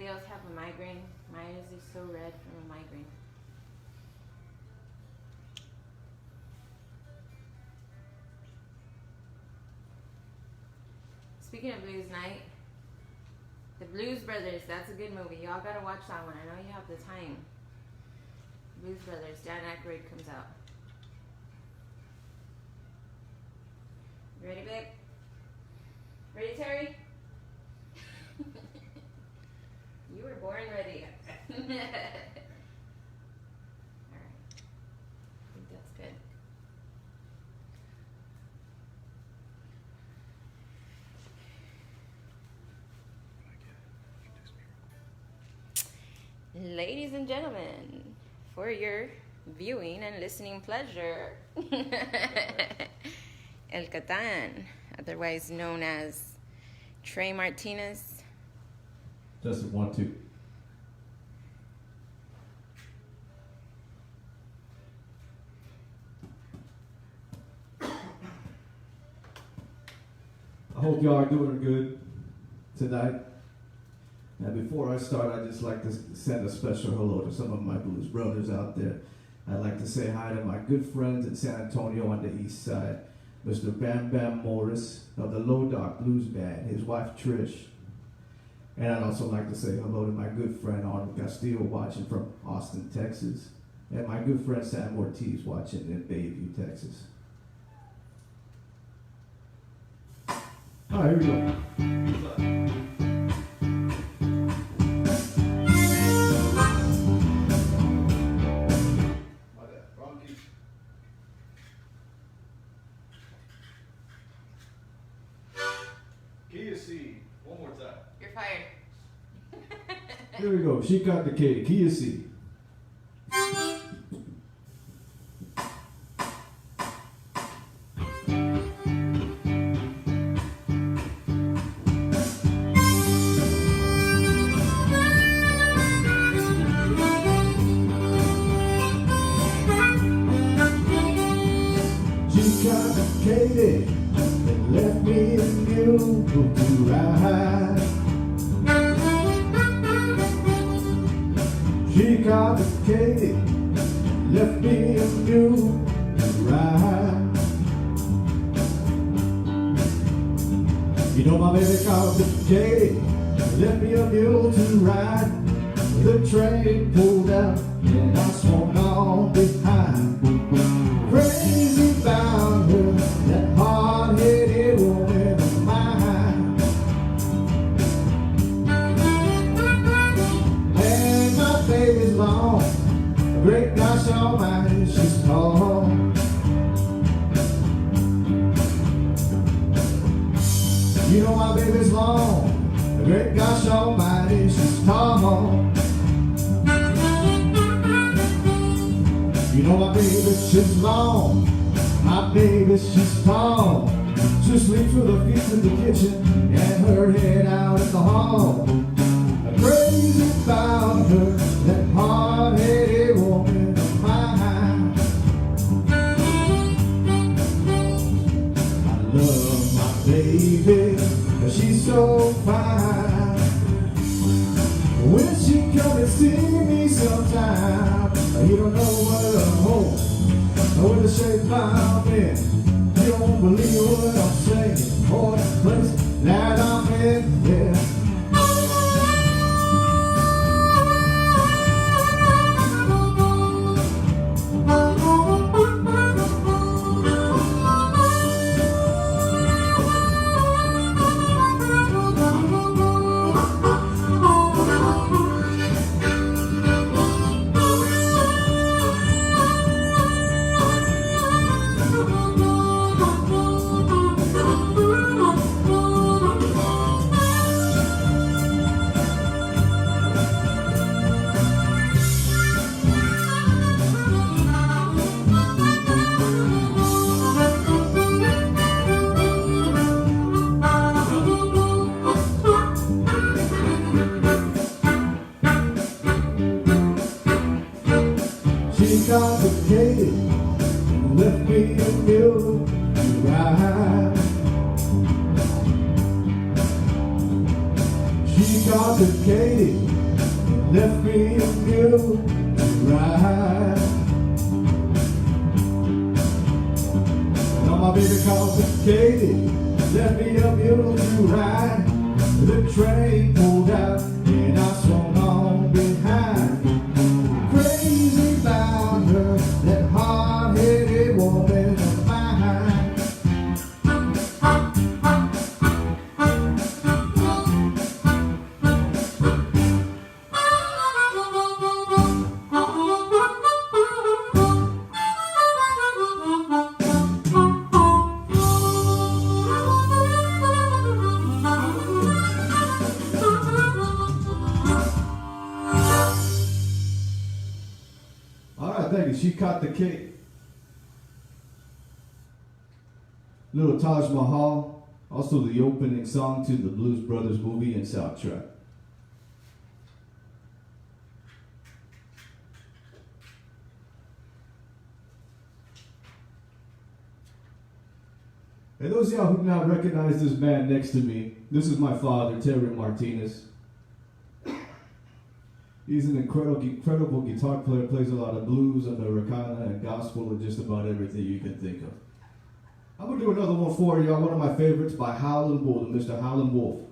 else have a migraine? My eyes are so red from a migraine. Speaking of Blues Night, The Blues Brothers, that's a good movie. Y'all gotta watch that one. I know you have the time. Blues Brothers, Dan Aykroyd comes out. You ready, babe? Ready, Terry? You were born ready. Alright. I think that's good. Ladies and gentlemen, for your viewing and listening pleasure, El Catán, otherwise known as Trey Martinez. Just 1, 2. I hope y'all are doing good tonight. Now, before I start, I'd just like to send a special hello to some of my blues brothers out there. I'd like to say hi to my good friends in San Antonio on the east side, Mr. Bam Bam Morris of the Low Dock Blues Band, his wife Trish. And I'd also like to say hello to my good friend Arnold Castillo watching from Austin, Texas, and my good friend Sam Ortiz watching in Bayview, Texas. All right, here we go. One more time. You're fired. Here we go. She got the K. Key of C. She complicated and left me in you to ride. She complicated, left me in you to ride. You know my baby complicated, left me a mule to ride. The train pulled out and I swung on behind. Crazy about her, that hard-headed woman of mine. And my baby's long, great gosh almighty, she's tall. You know my baby's long, great gosh almighty, she's tall. You know my baby, she's long, my baby, she's tall. She sleeps with her feet in the kitchen and her head out in the hall. I'm crazy about her, that hard-headed woman of mine. I love my baby, she's so fine. When she come and see me sometime, you don't know what I'm holding, or the shape I'm in. You don't believe what I'm saying, or the place that I'm in, yeah. Complicated, left me a mule to ride. She complicated, left me a mule to ride. Now my baby calls me Katie, left me a mule to ride. The train pulled out and I swung on behind. Crazy about her, that hard-headed woman of mine. Thank you. She caught the cake. Little Taj Mahal, also the opening song to the Blues Brothers movie and soundtrack. And those of y'all who now recognize this man next to me, this is my father, Terry Martinez. He's an incredible guitar player, plays a lot of blues, Americana, and gospel, and just about everything you can think of. I'm going to do another one for y'all, one of my favorites by Howlin' Wolf, Mr. Howlin' Wolf.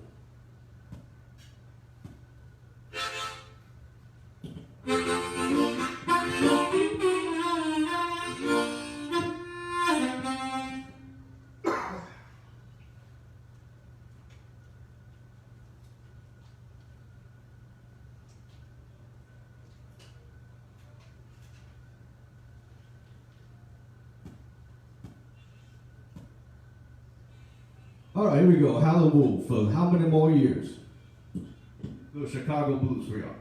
All right, here we go. Howlin' Wolf for how many more years? Little Chicago blues for y'all.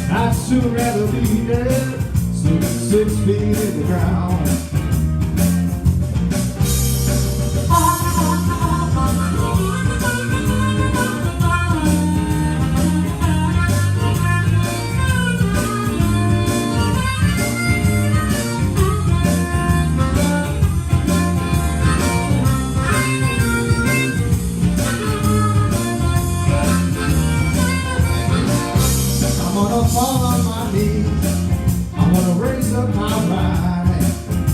I'd sooner rather be dead, sleeping 6 feet in the ground. I'm gonna fall on my knees, I'm gonna raise up my right.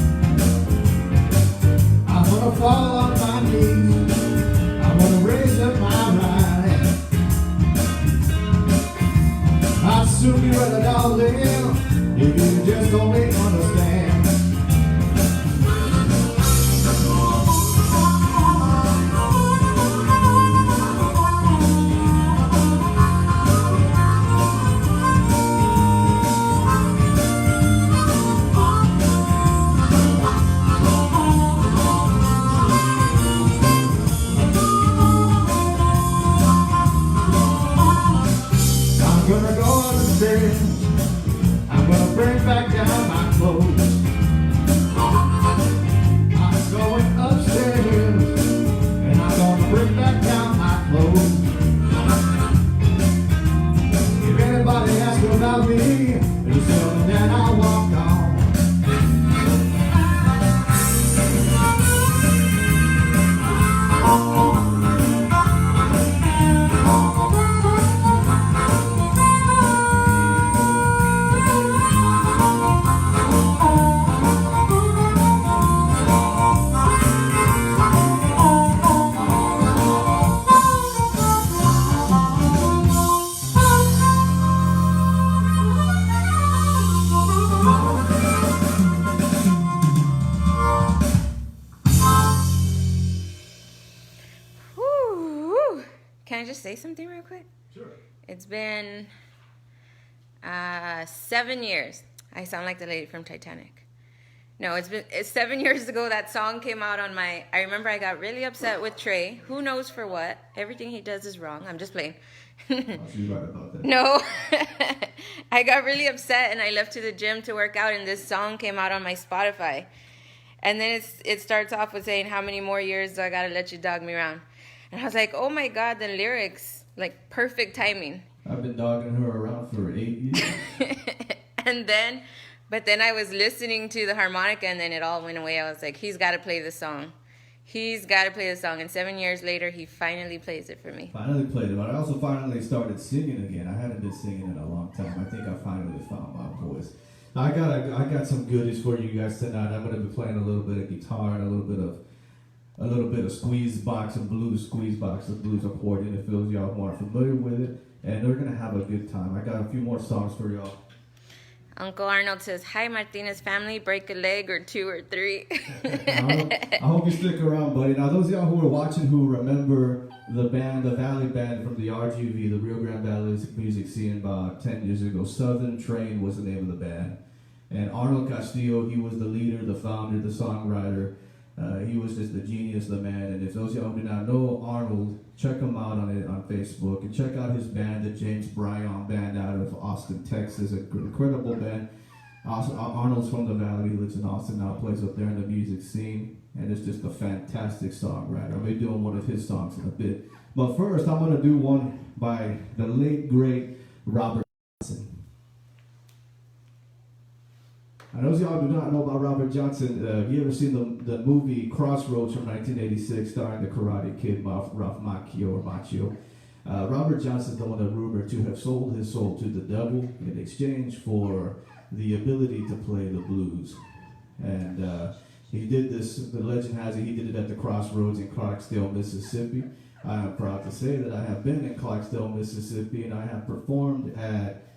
I just say something real quick? Sure. It's been 7 years. I sound like the lady from Titanic. No, it's 7 years ago that song came out on my... I remember I got really upset with Trey. Who knows for what? Everything he does is wrong. I'm just playing. Oh, so you're right about that. No. I got really upset and I left to the gym to work out and this song came out on my Spotify. And then it starts off with saying, how many more years do I got to let you dog me around? And I was like, oh my God, the lyrics, like perfect timing. I've been dogging her around for 8 years. But then I was listening to the harmonica and then it all went away. I was like, he's got to play the song. He's got to play the song. And 7 years later, he finally plays it for me. Finally played it, but I also finally started singing again. I haven't been singing in a long time. I think I finally found my voice. I got some goodies for you guys tonight. I'm going to be playing a little bit of guitar and a little bit of squeeze box and blues accordion if those y'all who aren't familiar with it. And we're going to have a good time. I got a few more songs for y'all. Uncle Arnold says, hi, Martinez family, break a leg or 2 or 3. I hope you stick around, buddy. Now, those of y'all who are watching who remember the band, the Valley Band from the RGV, the Rio Grande Valley Music Scene, about 10 years ago, Southern Train was the name of the band. And Arnold Castillo, he was the leader, the founder, the songwriter. He was just the genius, the man. And if those of y'all who do not know Arnold, check him out on Facebook and check out his band, the James Bryan Band out of Austin, Texas. An incredible band. Arnold's from the Valley. He lives in Austin now, plays up there in the music scene. And it's just a fantastic songwriter. I'll be doing one of his songs in a bit. But first, I'm going to do one by the late, great Robert Johnson. I know y'all do not know about Robert Johnson. Have you ever seen the movie Crossroads from 1986 starring the Karate Kid, Ralph Macchio? Robert Johnson is the one that rumored to have sold his soul to the devil in exchange for the ability to play the blues. And he did this, the legend has it, he did it at the Crossroads in Clarksdale, Mississippi. I am proud to say that I have been in Clarksdale, Mississippi, and I have performed at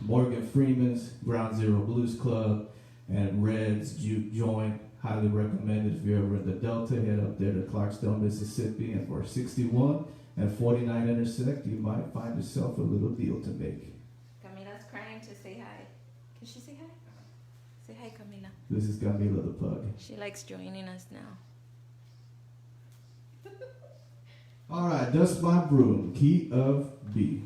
Morgan Freeman's Ground Zero Blues Club and Red's Juke Joint. Highly recommended if you're ever in the Delta, head up there to Clarksdale, Mississippi, and for 61 and 49 intersect, you might find yourself a little deal to make. Camila's crying to say hi. Can she say hi? Say hi, Camila. This is Camila the Pug. She likes joining us now. All right, Dust My Broom, key of B.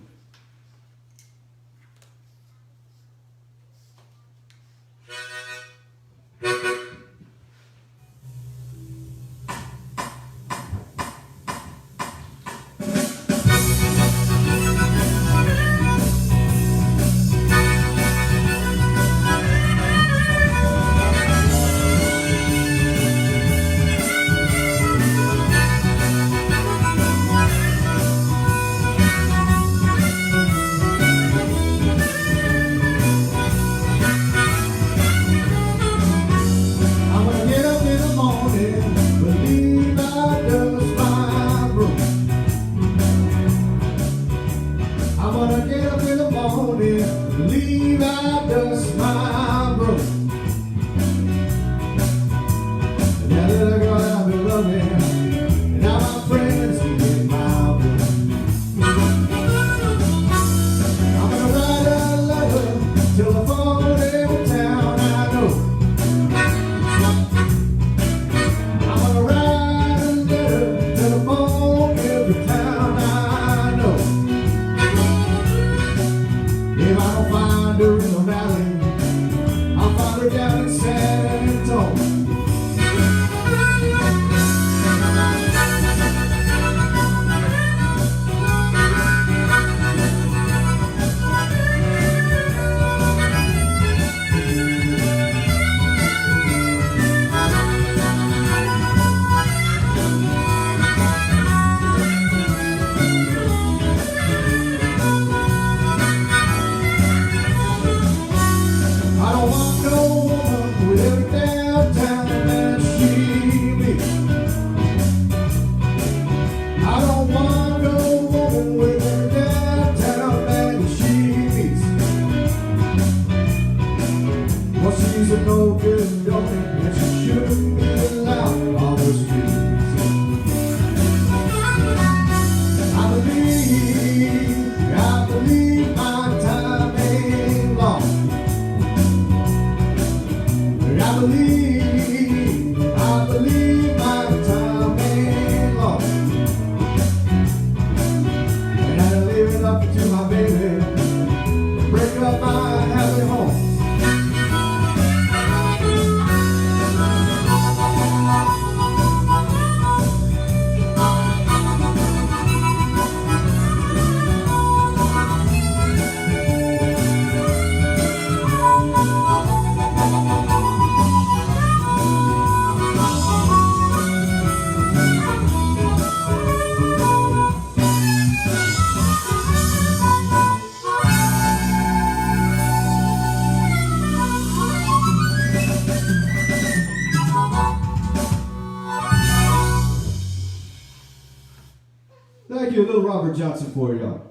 Thank you. A little Robert Johnson for y'all.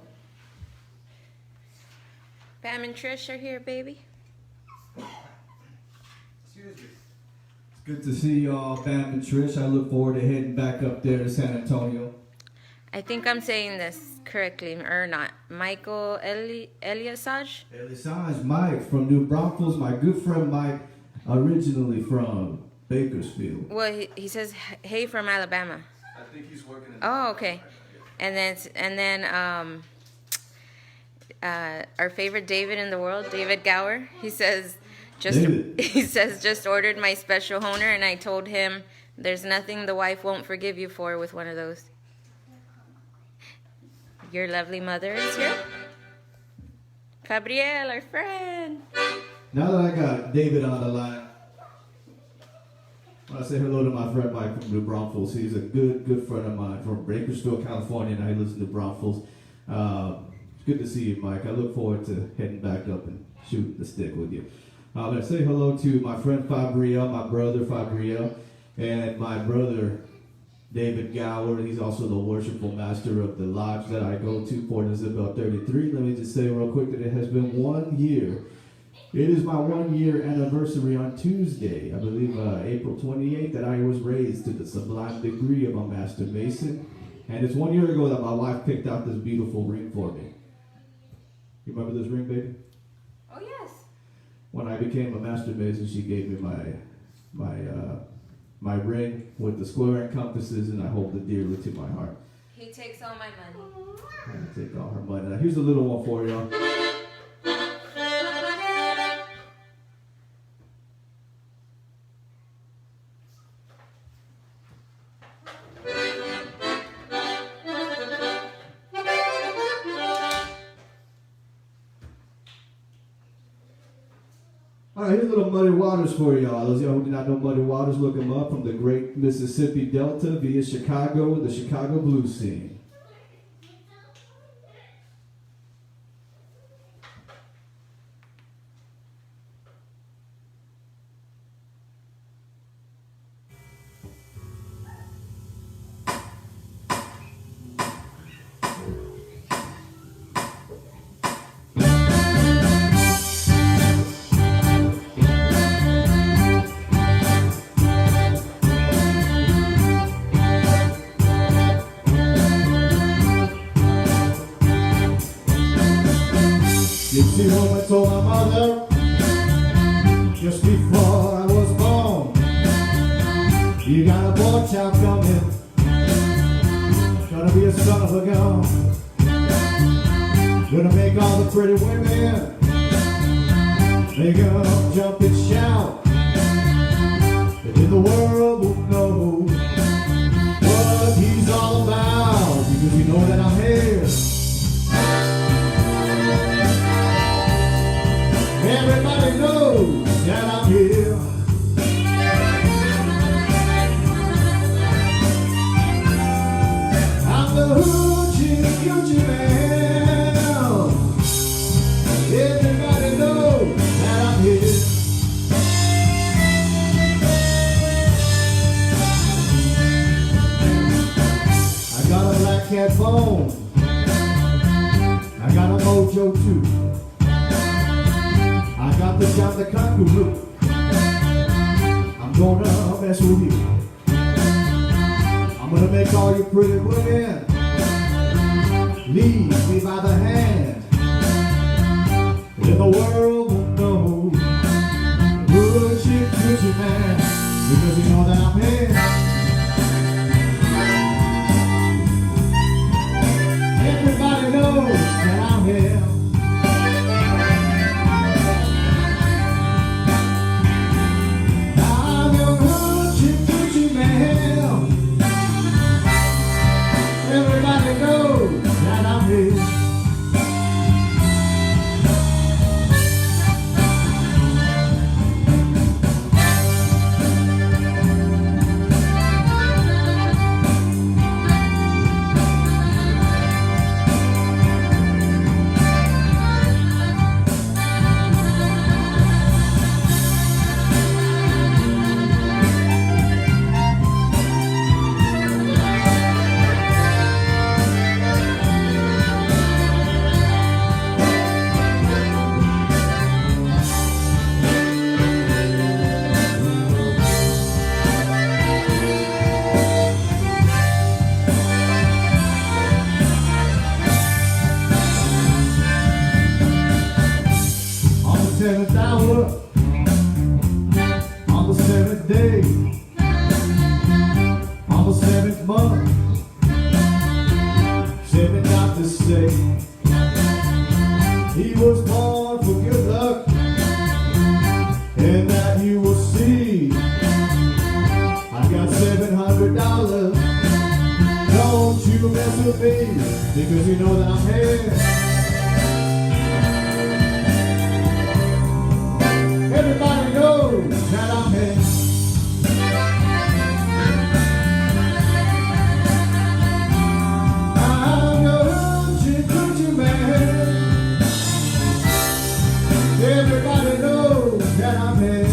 Bam and Trish are here, baby. Excuse me. It's good to see y'all, Bam and Trish. I look forward to heading back up there to San Antonio. I think I'm saying this correctly or not. Michael Eliasage? Elisage Mike from New Braunfels. My good friend Mike, originally from Bakersfield. Well, he says, hey, from Alabama. I think he's working in Oh, okay. And then our favorite David in the world, David Gower, he says, just ordered my special honer, and I told him there's nothing the wife won't forgive you for with one of those. Your lovely mother is here. Gabriel, our friend. Now that I got David on the line, I want to say hello to my friend Mike from New Braunfels. He's a good friend of mine from Bakersfield, California, and I live in New Braunfels. It's good to see you, Mike. I look forward to heading back up and shooting the stick with you. I'm going to say hello to my friend Fabriel, my brother Fabriel, and my brother David Gower. He's also the worshipful master of the lodge that I go to, Port Isabel 33. Let me just say real quick that it has been 1 year. It is my 1 year anniversary on Tuesday, I believe April 28th, that I was raised to the sublime degree of a Master Mason. And it's 1 year ago that my wife picked out this beautiful ring for me. You remember this ring, baby? Oh, yes. When I became a Master Mason, she gave me my ring with the square and compasses, and I hold it dearly to my heart. He takes all my money. I take all her money. Now, here's a little one for y'all. All right, here's a little Muddy Waters for y'all. Those of y'all who do not know Muddy Waters, look him up, from the great Mississippi Delta via Chicago, the Chicago blues scene. Gypsy woman told my mother just before I was born, you got a boy child coming, gonna be a son of a gun, gonna make all the pretty women make them jump and shout, and then the world won't know what he's all about, because you know that I'm here. Everybody knows that I'm here. I'm the hoochie coochie man. Everybody knows that I'm here. I got a black cat bone. I got a mojo too. I got the job, the kangaroo. I'm gonna mess with you. I'm gonna make all you pretty women lead me by the hand. And then the world won't know hoochie coochie man, because you know that I'm here. Everybody knows that I'm here. Everybody knows that I'm here. with me because you know that I'm here. Everybody knows that I'm here. I'm your hoochie coochie man. Everybody knows that I'm here.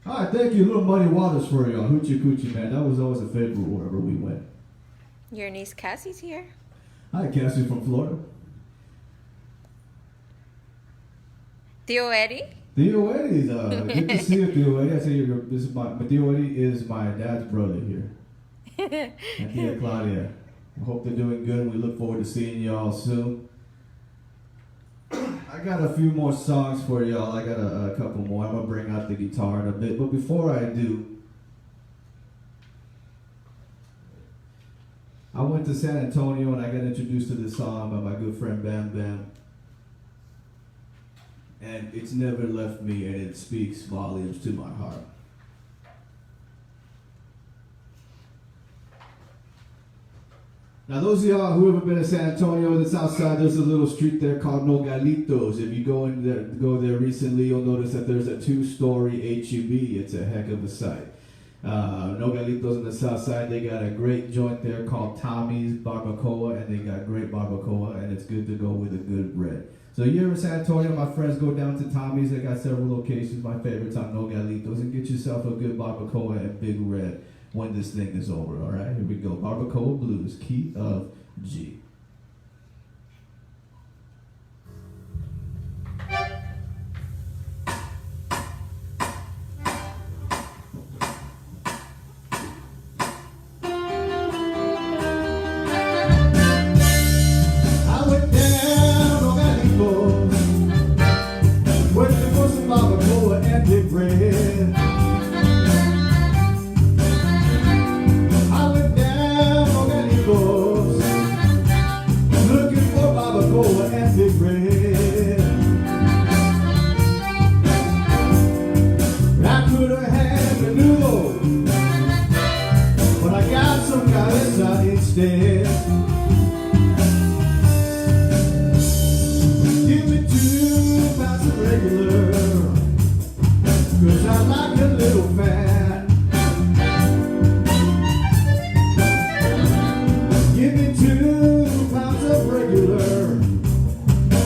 Alright, thank you. Little Muddy Waters for y'all. Hoochie Coochie Man. That was always a favorite wherever we went. Your niece Cassie's here. Hi, Cassie from Florida. Theo Eddie? Theo Eddie's good to see you, Theo Eddie. I say this is Theo Eddie is my dad's brother here. And Tia Claudia. I hope they're doing good. We look forward to seeing y'all soon. I got a few more songs for y'all. I got a couple more. I'm going to bring out the guitar in a bit. But before I do, I went to San Antonio and I got introduced to this song by my good friend Bam Bam. And it's never left me, and it speaks volumes to my heart. Now, those of y'all who ever been to San Antonio, the south side, there's a little street there called Nogalitos. If you go there recently, you'll notice that there's a 2-story HEB. It's a heck of a sight. Nogalitos on the south side, they got a great joint there called Tommy's Barbacoa, and they got great barbacoa, and it's good to go with a good bread. So you're in San Antonio, my friends, go down to Tommy's. They got several locations. My favorite's on Nogalitos, and get yourself a good barbacoa and big red when this thing is over. All right, here we go. Barbacoa Blues, key of G.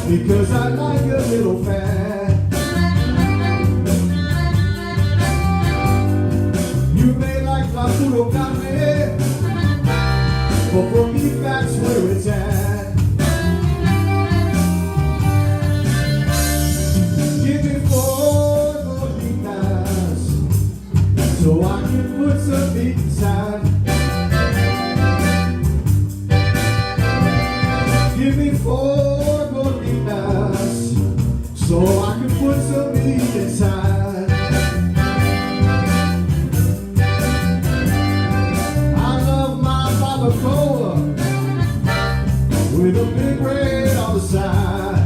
Because I like a little fat. You may like la puro carne, but for me that's where it's at. Give me 4 gorditas so I can put some meat inside. Give me 4 so I can put some meat inside. I love my barbacoa with a big red on the side.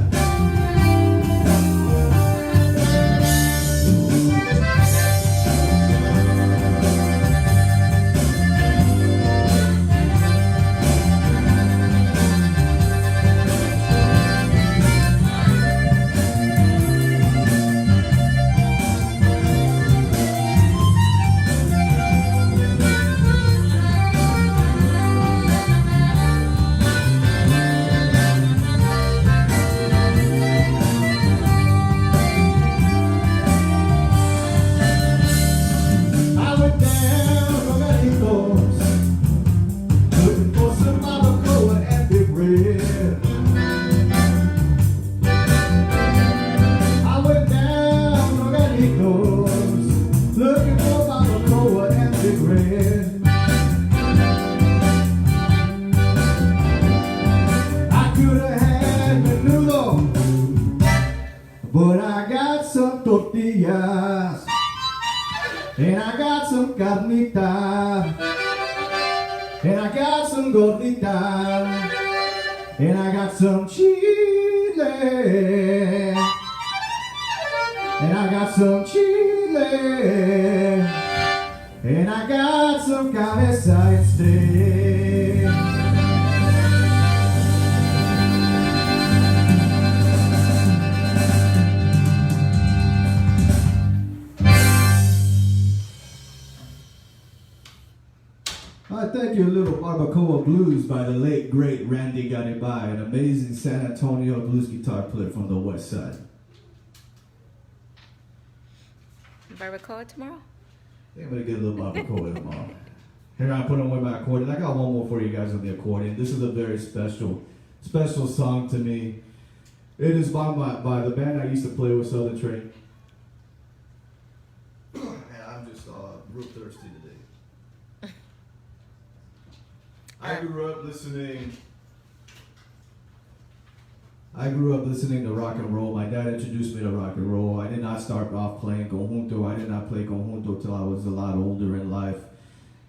But I got some tortillas and I got some carnita. And I got some gordita, and I got some chile, and I got some chile, and I got some cabeza instead. I thank you, a little Barbacoa Blues by the late, great Randy Garibay, an amazing San Antonio blues guitar player from the west side. Barbacoa tomorrow? I think I'm going to get a little Barbacoa tomorrow. Here I put on with my accordion. I got one more for you guys on the accordion. This is a very special song to me. It is by the band I used to play with, Southern Train. And I'm just real thirsty today. I grew up listening to rock and roll. My dad introduced me to rock and roll. I did not start off playing conjunto. I did not play conjunto till I was a lot older in life.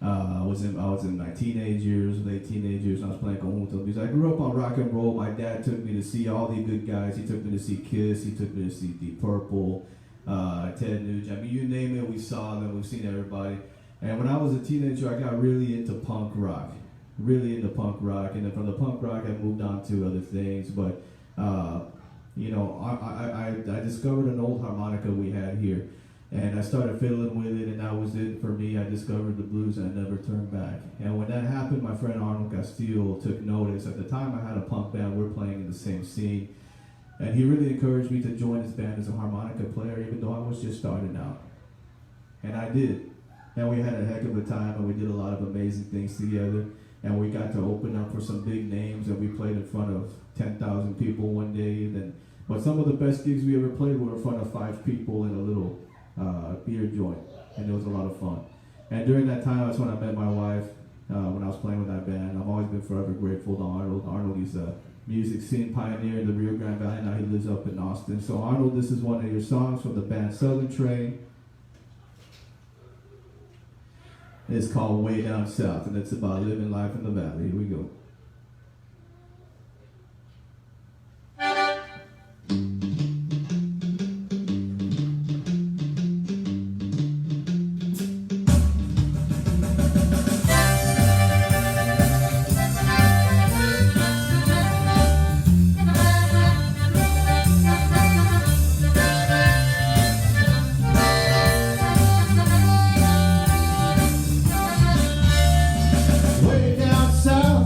I was in my teenage years, late teenage years, and I was playing conjunto music. I grew up on rock and roll. My dad took me to see all the good guys. He took me to see Kiss. He took me to see Deep Purple, Ted Nugent. I mean, you name it, we saw them. We've seen everybody. And when I was a teenager, I got really into punk rock. And then from the punk rock I moved on to other things, but you know, I discovered an old harmonica we had here, and I started fiddling with it, and that was it for me. I discovered the blues and I never turned back. And when that happened, my friend Arnold Castillo took notice. At the time I had a punk band, we were playing in the same scene, and he really encouraged me to join his band as a harmonica player, even though I was just starting out. And I did, and we had a heck of a time, and we did a lot of amazing things together. And we got to open up for some big names, and we played in front of 10,000 people one day. But some of the best gigs we ever played were in front of 5 people in a little beer joint, and it was a lot of fun. And during that time, that's when I met my wife, when I was playing with that band. I've always been forever grateful to Arnold. Arnold, he's a music scene pioneer in the Rio Grande Valley. Now he lives up in Austin. So Arnold, this is one of your songs from the band Southern Train. It's called Way Down South, and it's about living life in the valley. Here we go.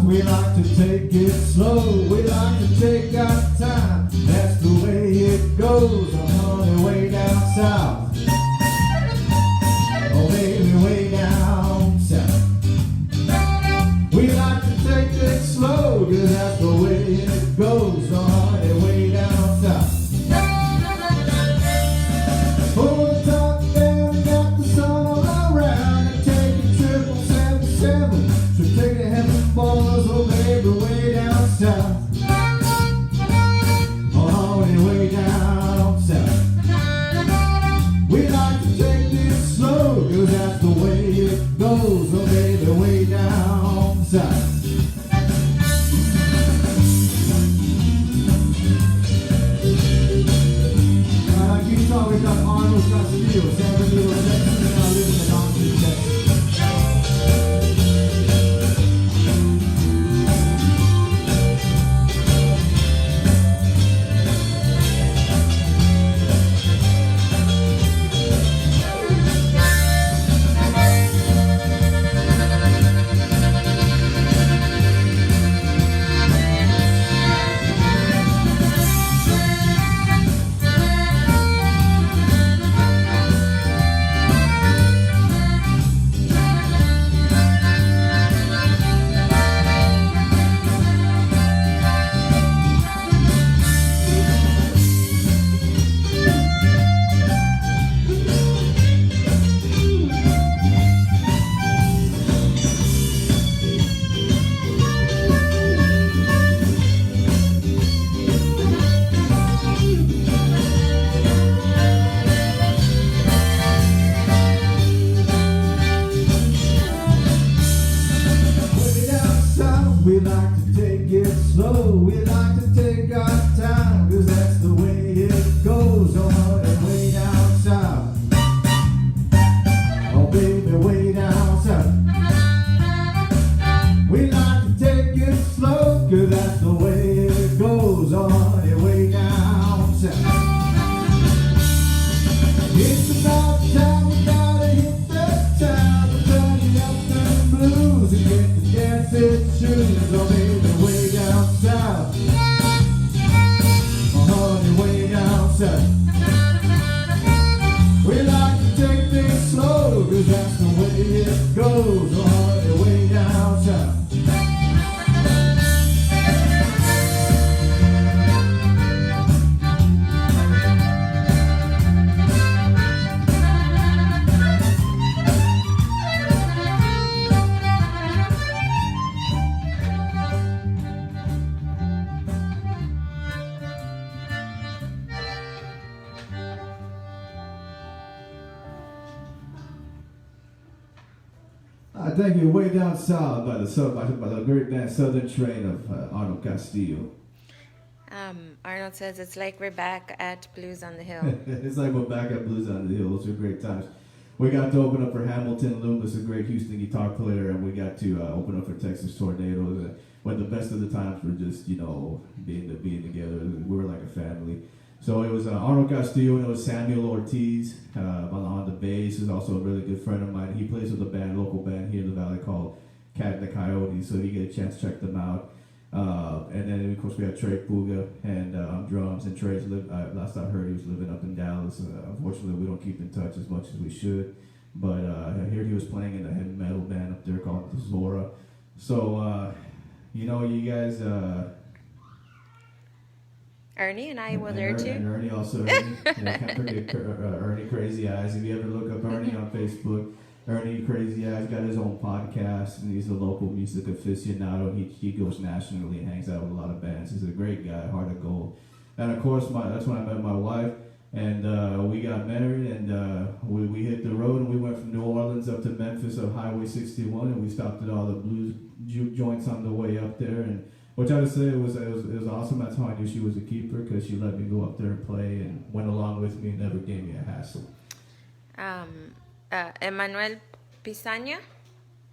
We like to take it slow, we like to take our time. That's the way it goes, honey, way down south. Oh, baby, way down south. We like to take it slow, 'cause that's the way it goes, honey, way down south. Oh, the top down, got the sun all around, and take a 777, so take it heaven, boys, oh baby, way down south. Oh, way down south. it way down south. We like to take it slow, 'cause that's the way it goes on it way down south. It's about time we gotta hit the town to turn the afternoon blues and get the dancing shoes on it way down south. On it way down south. We like to take things slow, 'cause that's the way it goes on the way down south. I thank you. Way down south by the great band Southern Train of Arnold Castillo. Arnold says it's like we're back at Blues on the Hill. It's like we're back at Blues on the Hill. Those were great times. We got to open up for Hamilton Loomis, a great Houston guitar player, and we got to open up for Texas Tornadoes. But the best of the times were just, being together. We were like a family. So it was Arnold Castillo, and it was Samuel Ortiz on the bass. He's also a really good friend of mine. He plays with a local band here in the valley called Cat and the Coyotes, so if you get a chance, check them out. And then, of course, we had Trey Puga and on drums, and Trey's last I heard, he was living up in Dallas. Unfortunately, we don't keep in touch as much as we should, but I heard he was playing in a heavy metal band up there called the Zora. So, you guys... Ernie and I were there too. And Ernie also. Ernie, can't forget Ernie Crazy Eyes. If you ever look up Ernie on Facebook, Ernie Crazy Eyes got his own podcast, and he's a local music aficionado. He goes nationally and hangs out with a lot of bands. He's a great guy, heart of gold. And of course, that's when I met my wife, and we got married, and we hit the road, and we went from New Orleans up to Memphis on Highway 61, and we stopped at all the blues juke joints on the way up there, and which I would say it was awesome. That's how I knew she was a keeper, because she let me go up there and play and went along with me and never gave me a hassle. Emmanuel Pisagna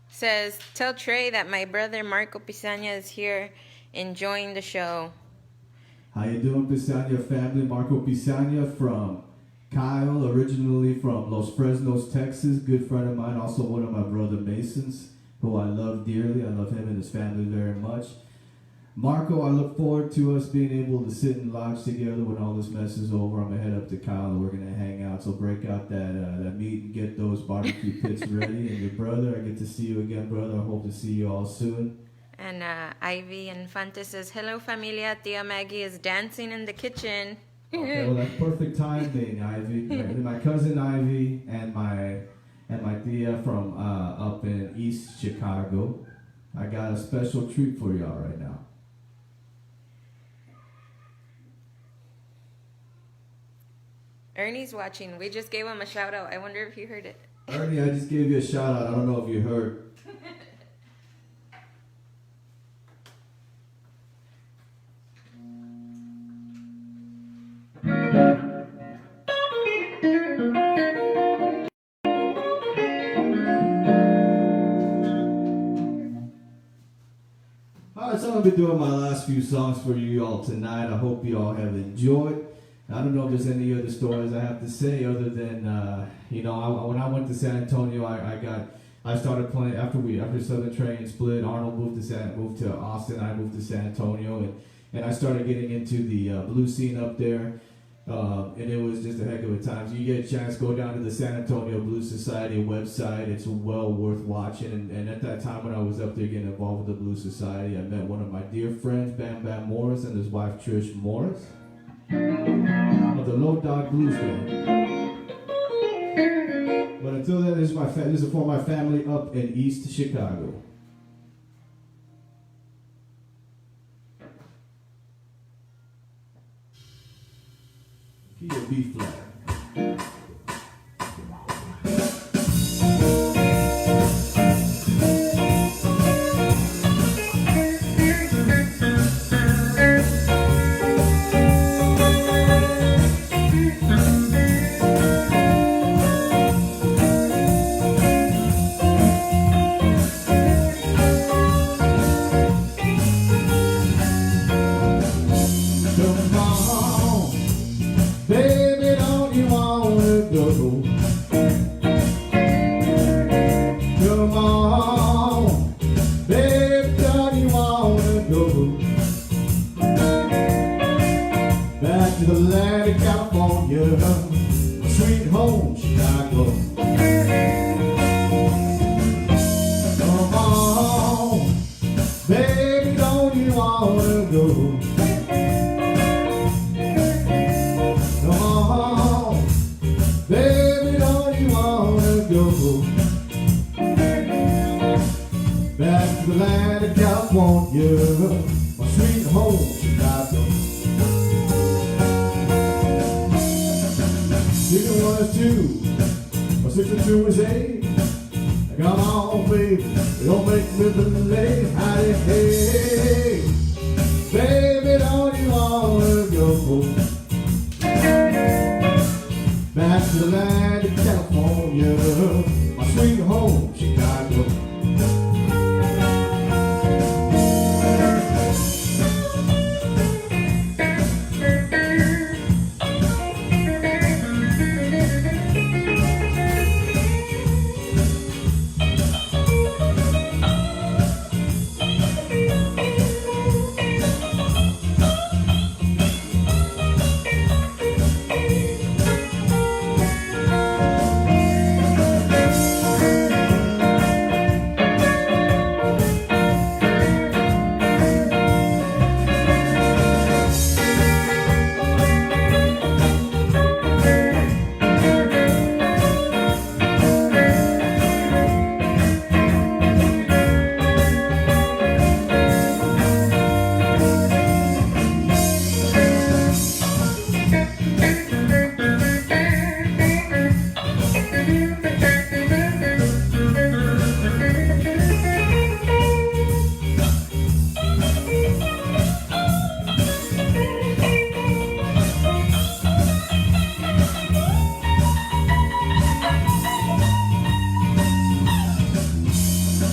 says, tell Trey that my brother Marco Pisagna is here enjoying the show. How you doing, Pisagna family? Marco Pisagna from Kyle, originally from Los Fresnos, Texas. Good friend of mine, also one of my brother Masons, who I love dearly. I love him and his family very much. Marco, I look forward to us being able to sit and lodge together when all this mess is over. I'm going to head up to Kyle and we're going to hang out. So break out that meat and get those barbecue pits ready. And your brother, I get to see you again, brother. I hope to see you all soon. And Ivy Infante says, hello, familia. Tia Maggie is dancing in the kitchen. Okay, well, that's perfect timing, Ivy. My cousin Ivy and my tia from up in East Chicago. I got a special treat for y'all right now. Ernie's watching. We just gave him a shout out. I wonder if you heard it. Ernie, I just gave you a shout out. I don't know if you heard. Alright, so I'm going to be doing my last few songs for you all tonight. I hope you all have enjoyed. I don't know if there's any other stories I have to say other than, when I went to San Antonio, I started playing after Southern Train split. Arnold moved to Austin. I moved to San Antonio, and I started getting into the blues scene up there, and it was just a heck of a time. So you get a chance, go down to the San Antonio Blues Society website. It's well worth watching. And at that time when I was up there getting involved with the Blues Society, I met one of my dear friends, Bam Bam Morris, and his wife Trish Morris of the Low Dog Blues Band. But until then, this is for my family up in East Chicago. Key of B flat. go back to the land of California, my sweet home Chicago. Chicken 1 is 2, or 6 and 2 is 8. Come on, baby, don't make me late. Howdy, hey, baby, don't you wanna go back to the land of California, my sweet home Chicago.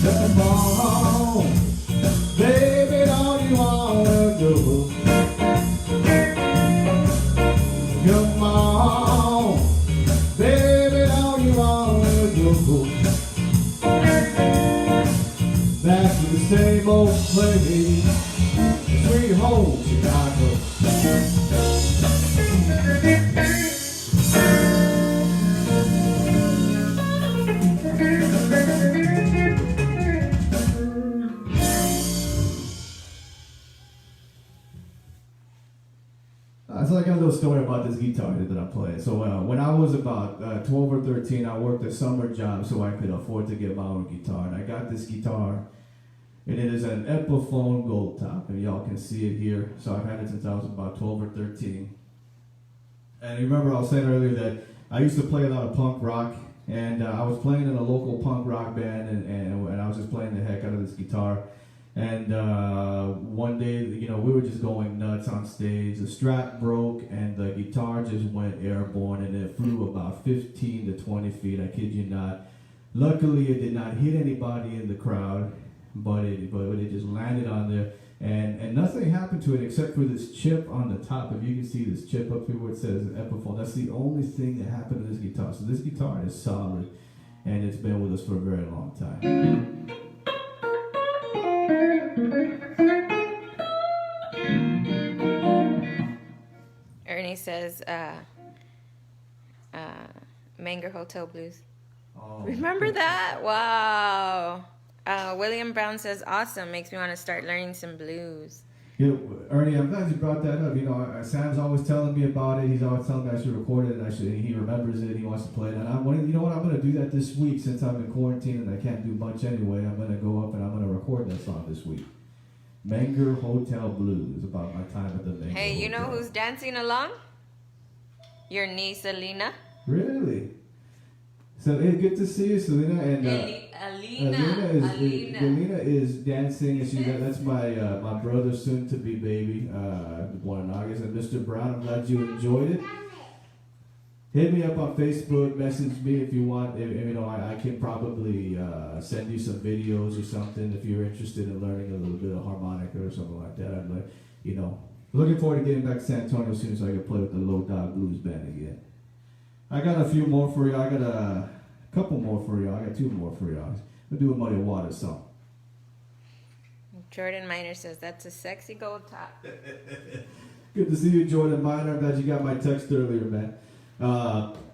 Come on, baby, don't you wanna go? Come on, baby, don't you wanna go back to the same old place, sweet home Chicago. So I got a little story about this guitar that I play. So when I was about 12 or 13, I worked a summer job so I could afford to get my own guitar. And I got this guitar, and it is an Epiphone gold top, and y'all can see it here. So I've had it since I was about 12 or 13. And you remember I was saying earlier that I used to play a lot of punk rock, and I was playing in a local punk rock band, and I was just playing the heck out of this guitar. And one day, you know, we were just going nuts on stage. The strap broke, and the guitar just went airborne, and it flew about 15 to 20 feet. I kid you not. Luckily, it did not hit anybody in the crowd, but it just landed on there, and nothing happened to it except for this chip on the top. If you can see this chip up here where it says Epiphone, that's the only thing that happened to this guitar. So this guitar is solid, and it's been with us for a very long time. Ernie says, Manger Hotel Blues. Oh. Remember that? Wow. William Brown says, awesome. Makes me want to start learning some blues. You know, Ernie, I'm glad you brought that up. You know, Sam's always telling me about it. He's always telling me I should record it, and he remembers it. He wants to play it. And you know what? I'm going to do that this week since I'm in quarantine and I can't do much anyway. I'm going to go up and I'm going to record that song this week. Manger Hotel Blues, about my time at the Manger Hey, you Hotel. know who's dancing along? Your niece, Alina. Really? So hey, good to see you, Selena. And Alina is dancing, and that's my my brother's soon-to-be baby, born in August. And Mr. Brown, I'm glad you enjoyed it. Hit me up on Facebook, message me if you want. You know, I can probably send you some videos or something if you're interested in learning a little bit of harmonica or something like that. I'm like, you know, looking forward to getting back to San Antonio as soon as I can play with the Low Dog Blues Band again. I got a few more for you. I got a couple more for you. I got two more for you. We'll do a Muddy Waters song. Jordan Miner says, that's a sexy gold top. Good to see you, Jordan Miner. I'm glad you got my text earlier, man.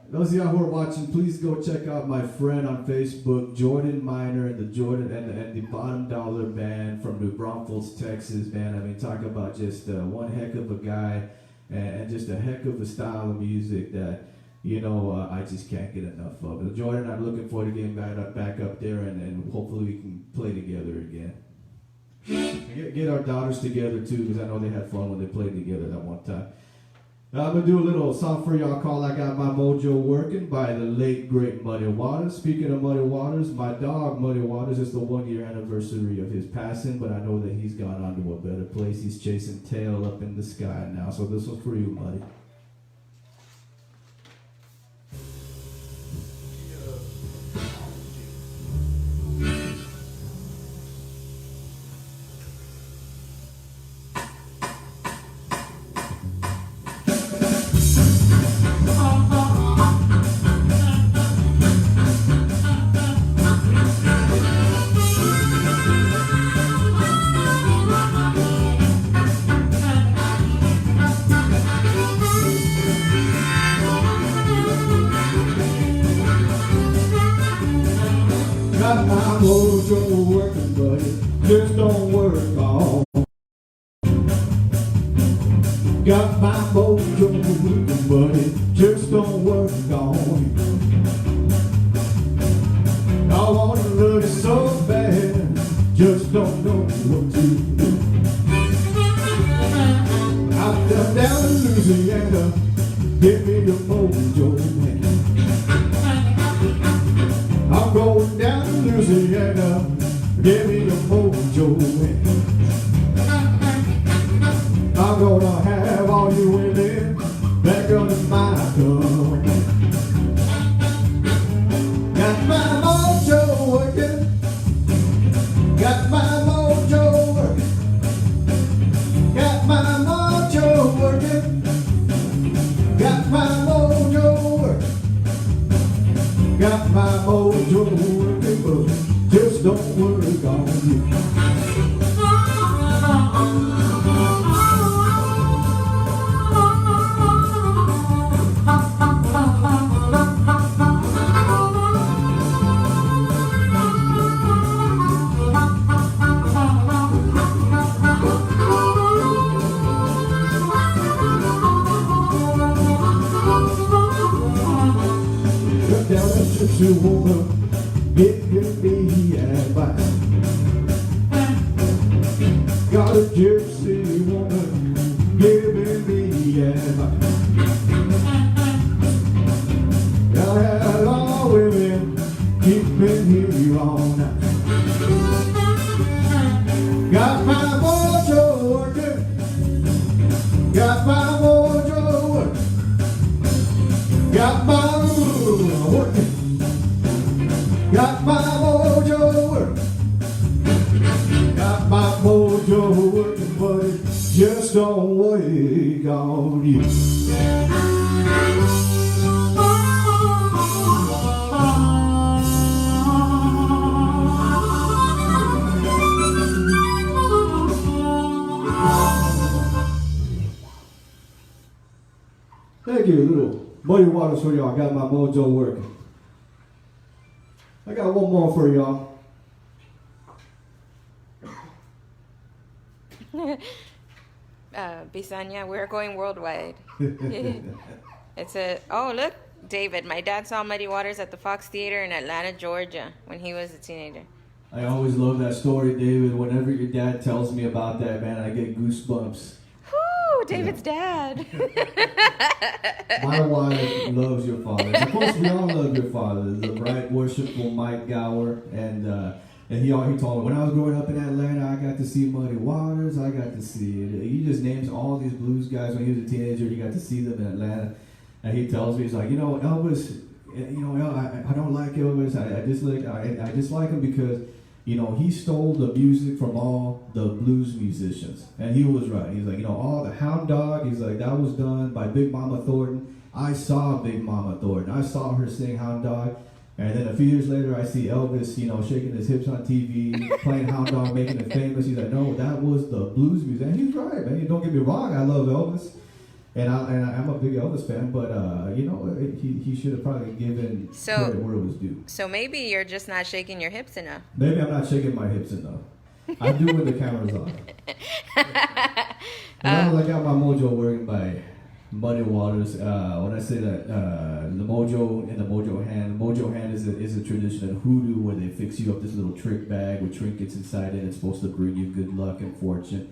Those of y'all who are watching, please go check out my friend on Facebook, Jordan Miner, and the Bottom Dollar Band from New Braunfels, Texas, man. I mean, talk about just one heck of a guy and just a heck of a style of music that I just can't get enough of it. Jordan, I'm looking forward to getting back up there, and hopefully we can play together again. Get our daughters together too, because I know they had fun when they played together that one time. Now I'm going to do a little song for y'all called I Got My Mojo Working by the late, great Muddy Waters. Speaking of Muddy Waters, my dog Muddy Waters, it's the 1-year anniversary of his passing, but I know that he's gone on to a better place. He's chasing tail up in the sky now, so this was for you, Muddy. Got my mojo working, but it just don't work on. Got my mojo working, but it just don't work on. I wanna love you so bad, just don't know what to do. I'm down in Louisiana, give me the mojo, man. I'm going down to Louisiana, give me the mojo. I'm gonna have all you women back under my thumb. Got my mojo working, got my mojo working, got my mojo working, got my mojo working. Got my mojo working, but just don't work on you. Down a gypsy woman, giving me advice. Got a gypsy woman, giving me advice. Gotta have all women, keeping here all night. Got my mojo working, got my mojo working, got my working, got my mojo working, got my mojo working, but it just don't work on you. Thank you, little Muddy Waters for y'all. Got my mojo working. I got one more for y'all. Bisanya, we're going worldwide. Oh, look, David, my dad saw Muddy Waters at the Fox Theater in Atlanta, Georgia when he was a teenager. I always love that story, David. Whenever your dad tells me about that, man, I get goosebumps. Whoo, David's dad. My wife loves your father. Of course, we all love your father, the right worshipful Mike Gower. And he told me, when I was growing up in Atlanta, I got to see Muddy Waters. I got to see it. He just names all these blues guys. When he was a teenager, he got to see them in Atlanta. And he tells me, he's like, Elvis, I don't like Elvis. I just like him because, he stole the music from all the blues musicians. And he was right. He's like, all the Hound Dog, he's like, that was done by Big Mama Thornton. I saw Big Mama Thornton. I saw her sing Hound Dog. And then a few years later, I see Elvis, shaking his hips on TV, playing Hound Dog, making it famous. He's like, no, that was the blues music. And he's right, man. Don't get me wrong. I love Elvis. And I'm a big Elvis fan, but he should have probably given credit where it was due. So maybe you're just not shaking your hips enough. Maybe I'm not shaking my hips enough. I do when the camera's on. And I got my mojo working by Muddy Waters. When I say that, the mojo and the mojo hand is a tradition of hoodoo where they fix you up this little trick bag with trinkets inside it. It's supposed to bring you good luck and fortune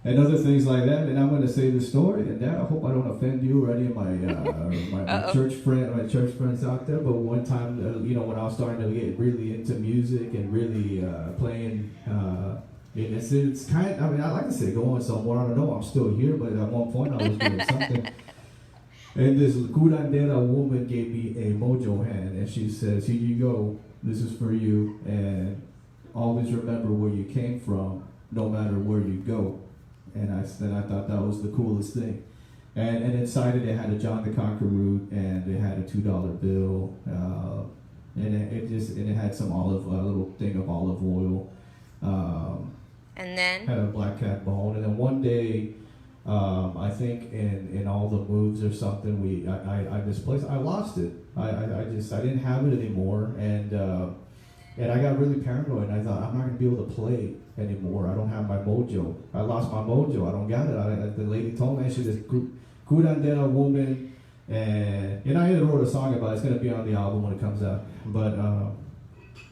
and other things like that. And I'm going to say the story, and I hope I don't offend you or any of my church friends out there. But one time, when I was starting to get really into music and really playing. It's kind. I mean, I like to say going somewhere. I don't know. I'm still here, but at one point I was doing something. And this curandera woman gave me a mojo hand, and she says, "Here you go. This is for you, and always remember where you came from, no matter where you go." And I thought that was the coolest thing. And inside it had a John the Conqueror root, and it had a $2 bill, and it had some a little thing of olive oil. And then had a black cat bone, and then one day, I think in all the moves or something, I misplaced. I lost it. I didn't have it anymore, and I got really paranoid. And I thought I'm not gonna be able to play anymore. I don't have my mojo. I lost my mojo. I don't got it. The lady told me she said, "Curandera woman," and I even wrote a song about it. It's gonna be on the album when it comes out. But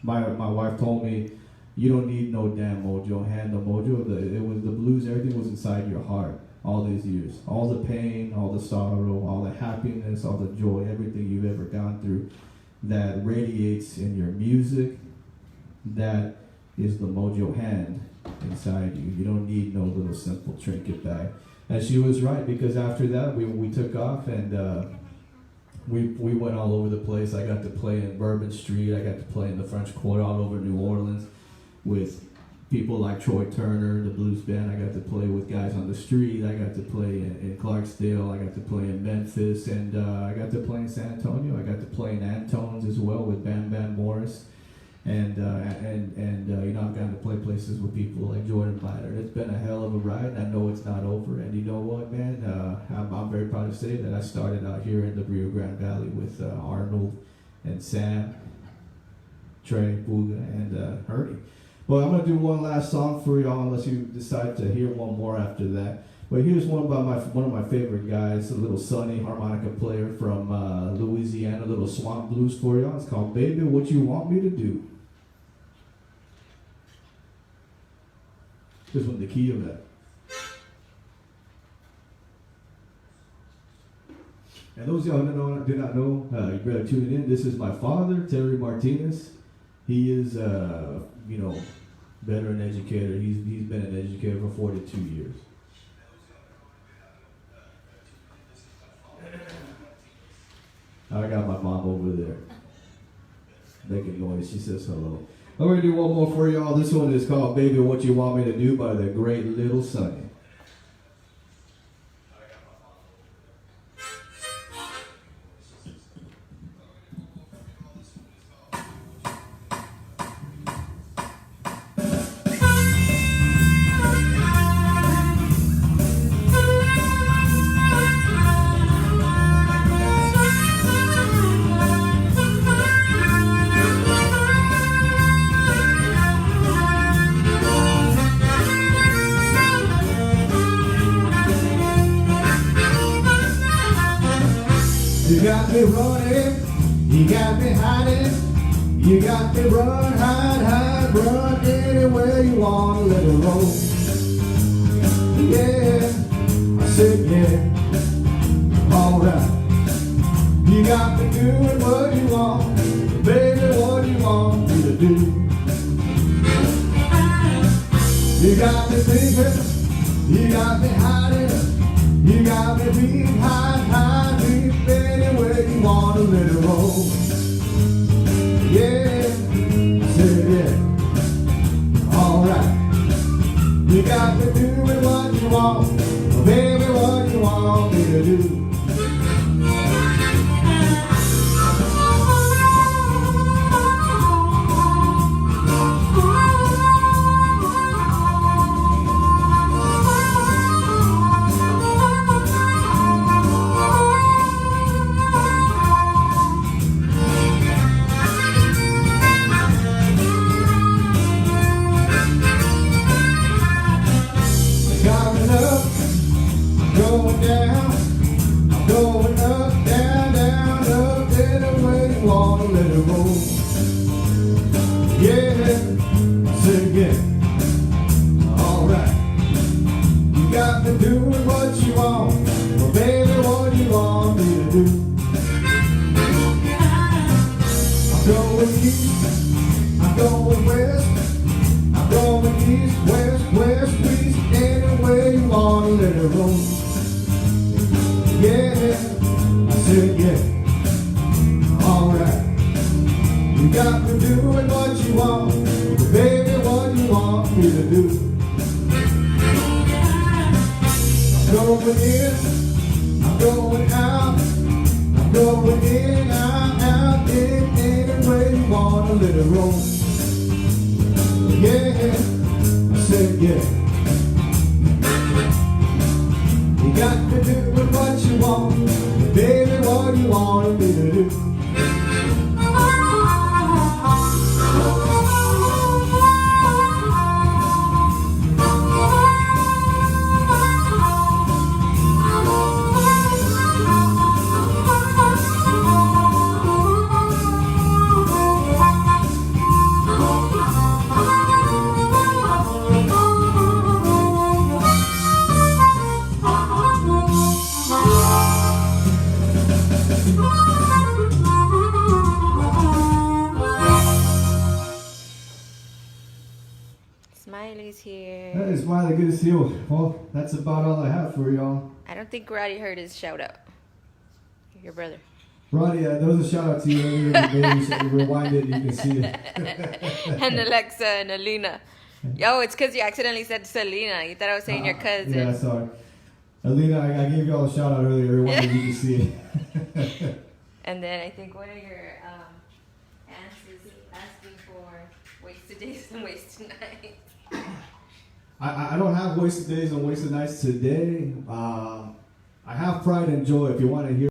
my wife told me, "You don't need no damn mojo. Hand the mojo. It was the blues. Everything was inside your heart all these years. All the pain, all the sorrow, all the happiness, all the joy, everything you've ever gone through, that radiates in your music. That is the mojo hand inside you. You don't need no little simple trinket bag." And she was right, because after that we took off, and we went all over the place. I got to play in Bourbon Street. I got to play in the French Quarter all over New Orleans with people like Troy Turner, the blues band. I got to play with guys on the street. I got to play in Clarksdale. I got to play in Memphis, and I got to play in San Antonio. I got to play in Antones as well with Bam Bam Morris, and I've gotten to play places with people like Jordan Bladder. It's been a hell of a ride. I know it's not over, and you know what, man? I'm very proud to say that I started out here in the Rio Grande Valley with Arnold and Sam, Trey, Booga, and Ernie. Well, I'm going to do one last song for y'all, unless you decide to hear one more after that. But here's one by one of my favorite guys, a little Sonny harmonica player from Louisiana, a little swamp blues for y'all. It's called "Baby, What You Want Me to Do." This one's the key of that. And those of y'all who do not know, you better tune in. This is my father, Terry Martinez. He is, veteran educator. He's been an educator for 42 years. I got my mom over there making noise. She says hello. I'm going to do one more for y'all. This one is called "Baby, What You Want Me to Do" by the great Little Sonny. You got me running, you got me hiding, you got me run, hide, run anywhere you want, let it roll. Yeah, I said yeah, alright. You got me doing what you want, baby, what you want me to do. You got me thinking, you got me hiding, you got me being hide, deep anywhere you want to let it roll. Yeah, I said yeah, alright. You got me doing what you want, baby, what you want me to do. Yeah, I said yeah. Alright. You got me doing what you want. Well, baby, what you want me to do? I'm going east, I'm going west, I'm going east, west, west, east, anywhere you want to let it roll. Yeah, I said yeah. Alright. You got me doing what you want, but baby, what you want me to do? I'm going in, I'm going out, I'm going in, out, in, anywhere you want to let it roll. Yeah, I said yeah. You got me doing what you want, but baby, what you want me to do? Smiley's here. That is Smiley, good to see you. Well, that's about all I have for y'all. I don't think Roddy heard his shout out. Your brother. Roddy, there was a shout out to you earlier in the day. You said you rewind it and you can see it. And Alexa and Alina. Yo, it's because you accidentally said Selena. You thought I was saying your cousin. Yeah, sorry. Alina, I gave y'all a shout out earlier. Rewind it, you can see it. And then I think one of your aunts is asking for wasted days and wasted nights. I don't have wasted days and wasted nights today. I have pride and joy. If you want to hear